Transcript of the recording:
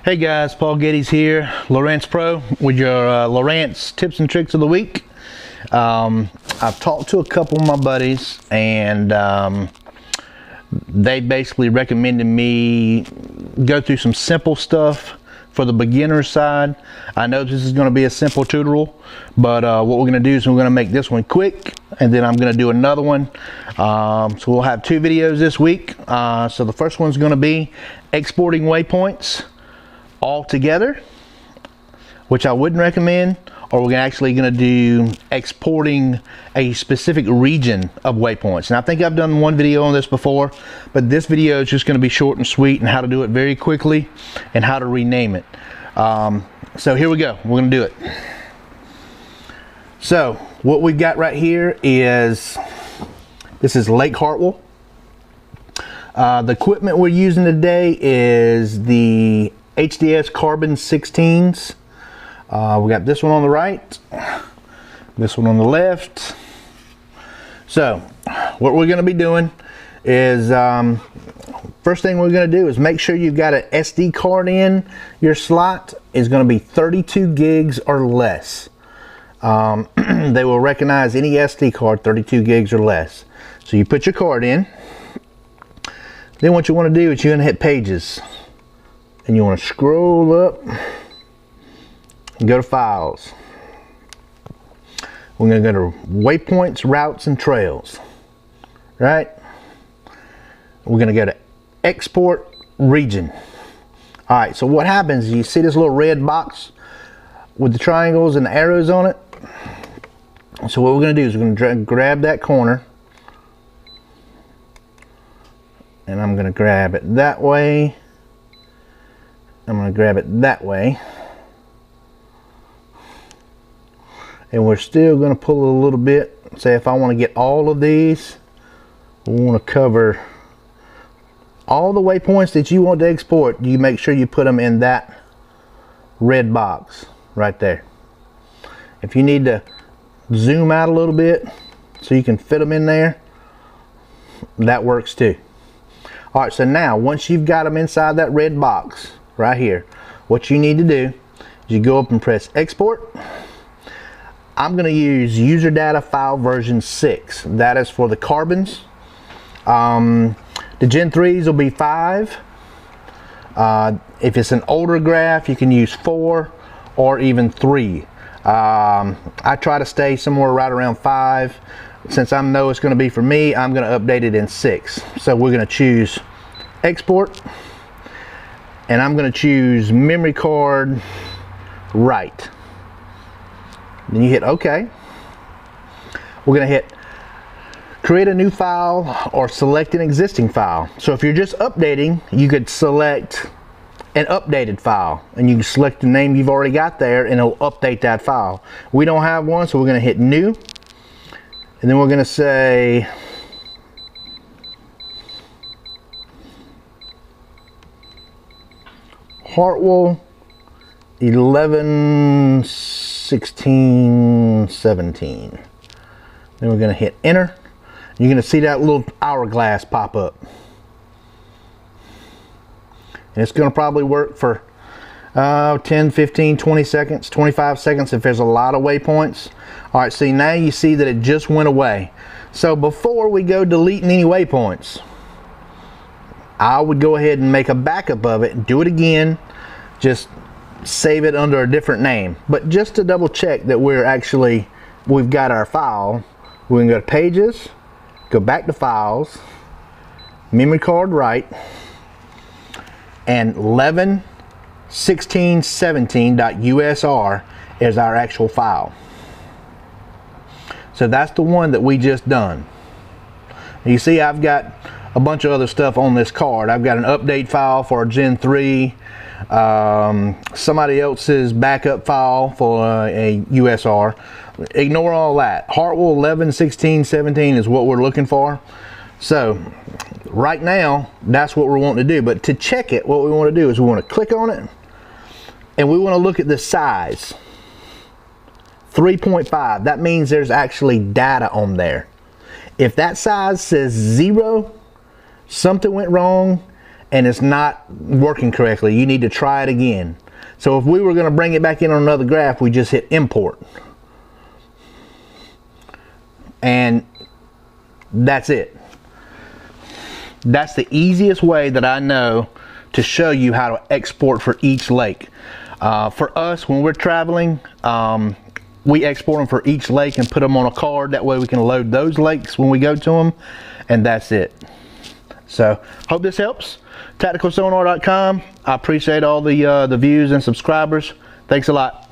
Hey guys, Paul Geddes here, Lowrance Pro, with your Lowrance tips and tricks of the week. I've talked to a couple of my buddies, and they basically recommended me go through some simple stuff for the beginner side. I know this is going to be a simple tutorial, but what we're going to do is we're going to make this one quick, and then I'm going to do another one. So we'll have two videos this week. So the first one's going to be exporting waypoints all together, which I wouldn't recommend, or we're actually going to do exporting a specific region of waypoints. And I think I've done one video on this before, but this video is just going to be short and sweet and how to do it very quickly and how to rename it. So here we go, we're going to do it. So what we've got right here is, this is Lake Hartwell. The equipment we're using today is the HDS Carbon 16s. We got this one on the right, this one on the left. So what we're going to be doing is, first thing we're going to do is make sure you've got an SD card in. Your slot is going to be 32 gigs or less. They will recognize any SD card 32 gigs or less. So you put your card in. Then what you want to do is you're going to hit Pages, and you want to scroll up and go to Files. We're going to go to Waypoints, Routes, and Trails. Right? We're going to go to Export Region. Alright, so what happens is you see this little red box with the triangles and the arrows on it. So what we're going to do is we're going to grab that corner, and I'm going to grab it that way. I'm going to grab it that way, and we're still going to pull a little bit. Say if I want to get all of these, we want to cover all the waypoints that you want to export. You make sure you put them in that red box right there. If you need to zoom out a little bit so you can fit them in there, that works too. Alright, so now once you've got them inside that red box right here, what you need to do is you go up and press Export. I'm going to use user data file version 6. That is for the carbons. The Gen 3s will be 5. If it's an older graph, you can use 4 or even 3. I try to stay somewhere right around 5. Since I know it's going to be for me, I'm going to update it in 6. So we're going to choose Export, and I'm going to choose memory card right. Then you hit OK. We're going to hit create a new file or select an existing file. So if you're just updating, you could select an updated file, and you can select the name you've already got there, and it'll update that file. We don't have one, so we're going to hit New, and then we're going to say Hartwell 11 16 17. Then we're going to hit Enter. You're going to see that little hourglass pop up, and it's going to probably work for 10, 15, 20 seconds, 25 seconds if there's a lot of waypoints. Alright, see, now you see that it just went away. So before we go deleting any waypoints, I would go ahead and make a backup of it, do it again, just save it under a different name. But just to double check that we've got our file, we're going to go to Pages, go back to Files, memory card right, and 11.16.17.usr is our actual file. So that's the one that we just done. You see, I've got a bunch of other stuff on this card. I've got an update file for a Gen 3, somebody else's backup file for a USR. Ignore all that. Hartwell 11.16.17 is what we're looking for. So right now, that's what we're wanting to do. But to check it, what we want to do is we want to click on it, and we want to look at the size. 3.5. That means there's actually data on there. If that size says 0, something went wrong, and it's not working correctly, you need to try it again. So if we were going to bring it back in on another graph, we just hit import. And that's it. That's the easiest way that I know to show you how to export for each lake. For us, when we're traveling, we export them for each lake and put them on a card. That way we can load those lakes when we go to them, and that's it. So hope this helps. TacticalSonar.com. I appreciate all the views and subscribers. Thanks a lot.